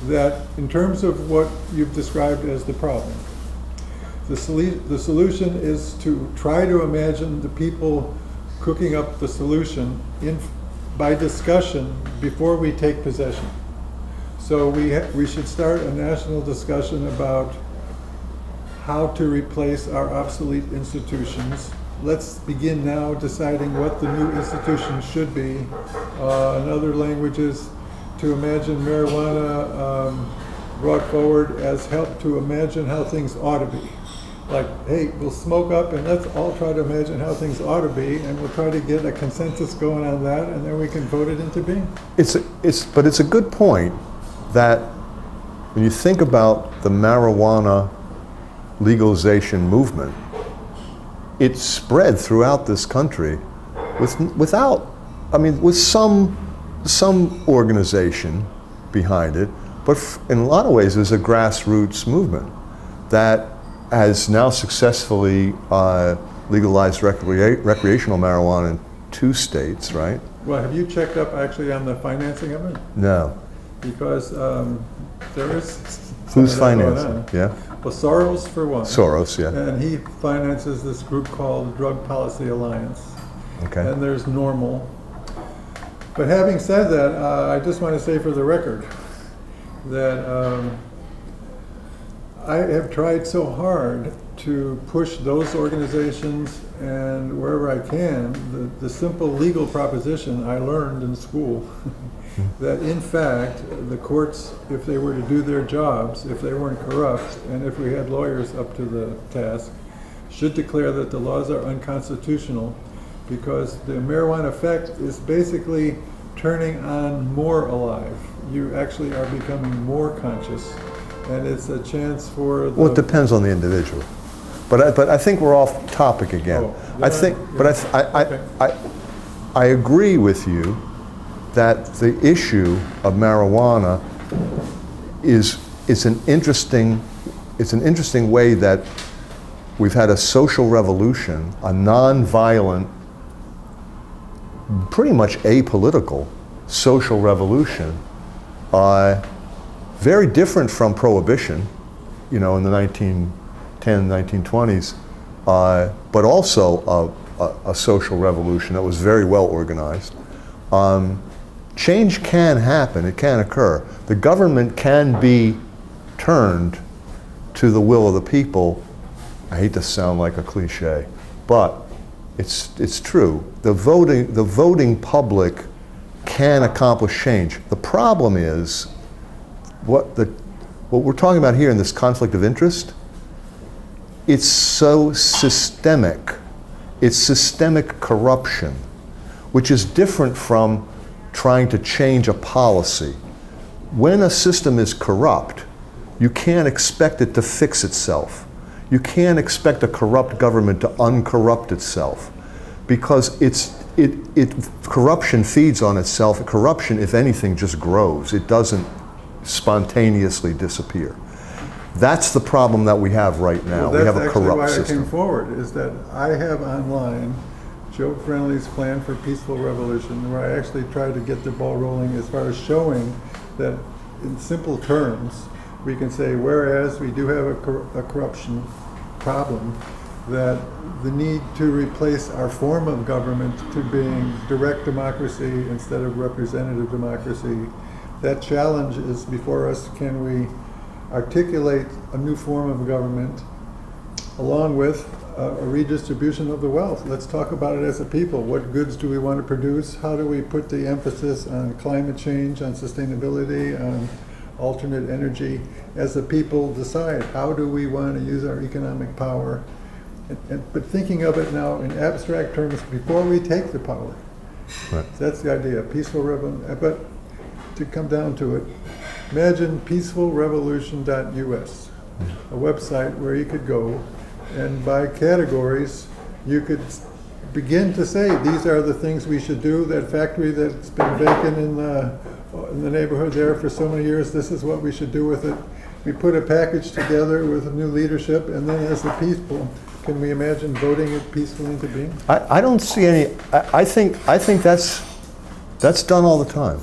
that in terms of what you've described as the problem, the solution is to try to imagine the people cooking up the solution by discussion before we take possession. So we should start a national discussion about how to replace our obsolete institutions. Let's begin now deciding what the new institutions should be. In other languages, to imagine marijuana brought forward as help to imagine how things ought to be. Like, hey, we'll smoke up and let's all try to imagine how things ought to be, and we'll try to get a consensus going on that, and then we can vote it into being. But it's a good point that when you think about the marijuana legalization movement, it spread throughout this country with some organization behind it, but in a lot of ways there's a grassroots movement that has now successfully legalized recreational marijuana in 2 states, right? Well, have you checked up actually on the financing of it? No. Because there is some Who's of that going financing? on. Yeah? Well, Soros for one. Soros, yeah. And he finances this group called Drug Policy Alliance. Okay. And there's NORML. But having said that, I just want to say for the record that I have tried so hard to push those organizations and wherever I can, the simple legal proposition I learned in school that in fact the courts, if they were to do their jobs, if they weren't corrupt, and if we had lawyers up to the task, should declare that the laws are unconstitutional, because the marijuana effect is basically turning on more alive. You actually are becoming more conscious, and it's a chance for the... Well, it depends on the individual. But I think we're off topic again. Oh, I agree with you that the issue of marijuana is an interesting way that we've had a social revolution, a non-violent, pretty much apolitical social revolution, very different from prohibition, in the 1910s, 1920s, but also a social revolution that was very well organized. Change can happen, it can occur. The government can be turned to the will of the people. I hate to sound like a cliche, but it's true. The voting public can accomplish change. The problem is what we're talking about here in this conflict of interest. It's so systemic. It's systemic corruption, which is different from trying to change a policy. When a system is corrupt, you can't expect it to fix itself. You can't expect a corrupt government to uncorrupt itself, because corruption feeds on itself. Corruption, if anything, just grows. It doesn't spontaneously disappear. That's the problem that we have right now. We have a corrupt That's actually why I system. came forward, is that I have online Joe Friendly's plan for peaceful revolution, where I actually try to get the ball rolling as far as showing that in simple terms, we can say, whereas we do have a corruption problem, that the need to replace our form of government to being direct democracy instead of representative democracy That challenge is before us. Can we articulate a new form of government along with a redistribution of the wealth? Let's talk about it as a people. What goods do we want to produce? How do we put the emphasis on climate change, on sustainability, on alternate energy? As a people decide, how do we want to use our economic power? But thinking of it now in abstract terms before we take the power. Right. That's the idea, peaceful revolution. But to come down to it, imagine peacefulrevolution.us, a website where you could go and by categories you could begin to say these are the things we should do. That factory that's been vacant in the neighborhood there for so many years, this is what we should do with it. We put a package together with a new leadership, and then as the people, can we imagine voting it peacefully into being? I don't see any, I think that's done all the time.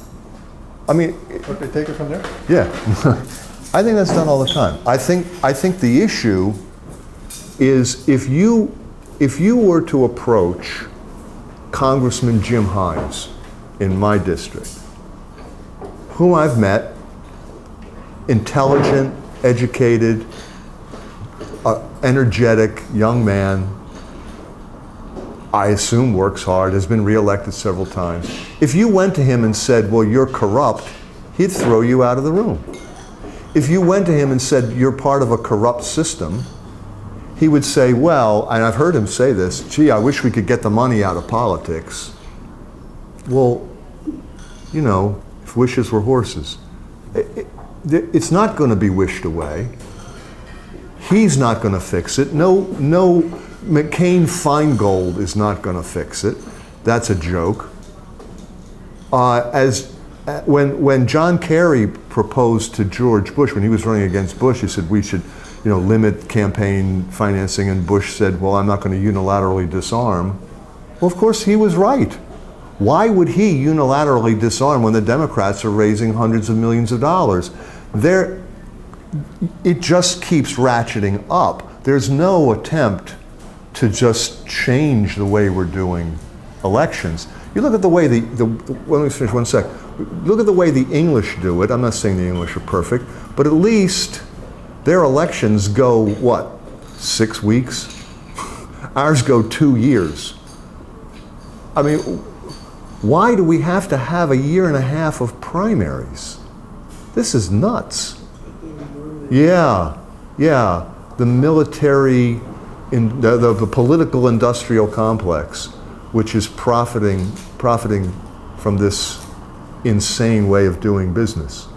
I mean, Okay, take it from there. yeah, I think that's done all the time. I think the issue is if you were to approach Congressman Jim Hines in my district, whom I've met, intelligent, educated, energetic young man, I assume works hard, has been reelected several times. If you went to him and said, well, you're corrupt, he'd throw you out of the room. If you went to him and said, you're part of a corrupt system, he would say, well, and I've heard him say this, gee, I wish we could get the money out of politics. Well, you know, if wishes were horses. It's not going to be wished away. He's not going to fix it. No McCain-Feingold is not going to fix it. That's a joke. When John Kerry proposed to George Bush, when he was running against Bush, he said we should, limit campaign financing, and Bush said, well, I'm not going to unilaterally disarm. Well, of course, he was right. Why would he unilaterally disarm when the Democrats are raising hundreds of millions of dollars? It just keeps ratcheting up. There's no attempt to just change the way we're doing elections. You look at the way let me finish one sec. Look at the way the English do it. I'm not saying the English are perfect, but at least their elections go, what, 6 weeks? Ours go 2 years. I mean, why do we have to have 1.5 years of primaries? This is nuts. Yeah. The military, the political industrial complex, which is profiting from this insane way of doing business.